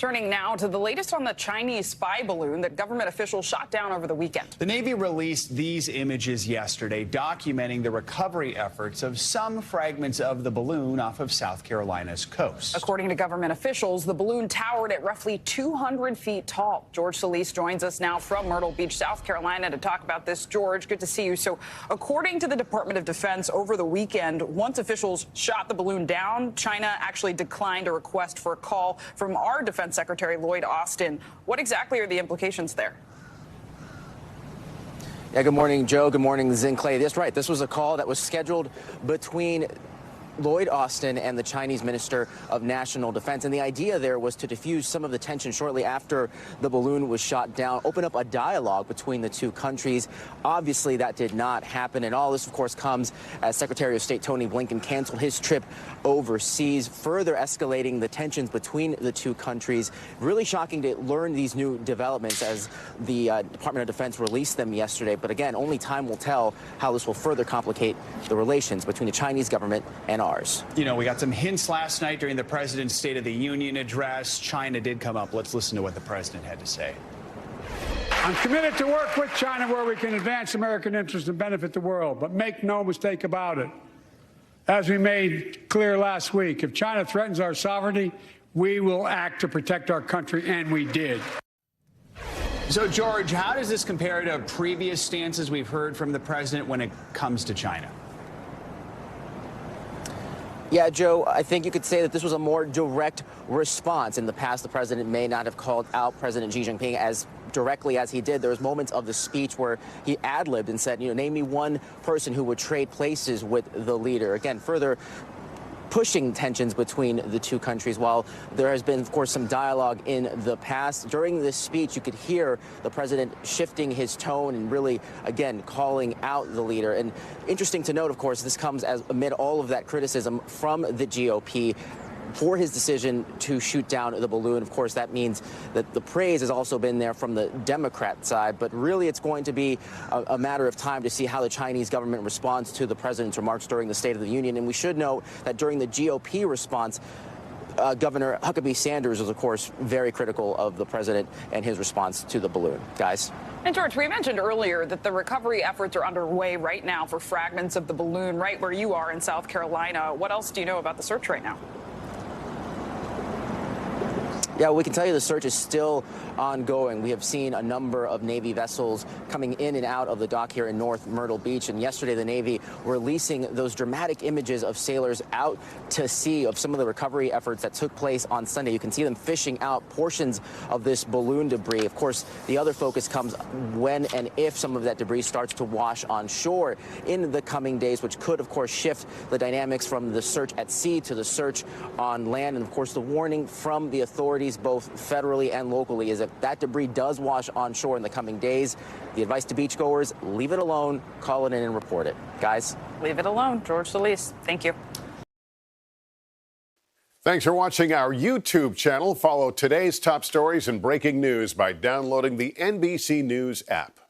Turning now to the latest on the Chinese spy balloon that government officials shot down over the weekend. The Navy released these images yesterday documenting the recovery efforts of some fragments of the balloon off of South Carolina's coast. According to government officials, the balloon towered at roughly 200 feet tall. George Solis joins us now from Myrtle Beach, South Carolina, to talk about this. George, good to see you. So according to the Department of Defense, over the weekend, once officials shot the balloon down, China actually declined a request for a call from our Defense Secretary Lloyd Austin. What exactly are the implications there? Yeah, good morning, Joe. Good morning, Zin Clay. That's right. This was a call that was scheduled between Lloyd Austin and the Chinese Minister of National Defense. And the idea there was to diffuse some of the tension shortly after the balloon was shot down, open up a dialogue between the two countries. Obviously, that did not happen. And all this, of course, comes as Secretary of State Tony Blinken canceled his trip overseas, further escalating the tensions between the two countries. Really shocking to learn these new developments as the Department of Defense released them yesterday. But again, only time will tell how this will further complicate the relations between the Chinese government and ours. You know, we got some hints last night during the president's State of the Union address. China did come up. Let's listen to what the president had to say. I'm committed to work with China where we can advance American interests and benefit the world. But make no mistake about it, as we made clear last week, if China threatens our sovereignty, we will act to protect our country, and we did. So, George, how does this compare to previous stances we've heard from the president when it comes to China? Yeah, Joe, I think you could say that this was a more direct response. In the past, the president may not have called out President Xi Jinping as directly as he did. There was moments of the speech where he ad-libbed and said, name me one person who would trade places with the leader. Again, further pushing tensions between the two countries. While there has been, of course, some dialogue in the past, during this speech, you could hear the president shifting his tone and really, again, calling out the leader. And interesting to note, of course, this comes as amid all of that criticism from the GOP for his decision to shoot down the balloon. Of course, that means that the praise has also been there from the Democrat side. But really, it's going to be a matter of time to see how the Chinese government responds to the president's remarks during the State of the Union. And we should note that during the GOP response, Governor Huckabee Sanders was, of course, very critical of the president and his response to the balloon. Guys? And George, we mentioned earlier that the recovery efforts are underway right now for fragments of the balloon right where you are in South Carolina. What else do you know about the search right now? Yeah, we can tell you the search is still ongoing. We have seen a number of Navy vessels coming in and out of the dock here in North Myrtle Beach. And yesterday, the Navy releasing those dramatic images of sailors out to sea of some of the recovery efforts that took place on Sunday. You can see them fishing out portions of this balloon debris. Of course, the other focus comes when and if some of that debris starts to wash on shore in the coming days, which could, of course, shift the dynamics from the search at sea to the search on land. And, of course, the warning from the authorities, both federally and locally, is if that debris does wash on shore in the coming days, the advice to beachgoers, leave it alone, call it in and report it. Guys? Leave it alone. George Solis, thank you. Thanks for watching our YouTube channel. Follow today's top stories and breaking news by downloading the NBC News app.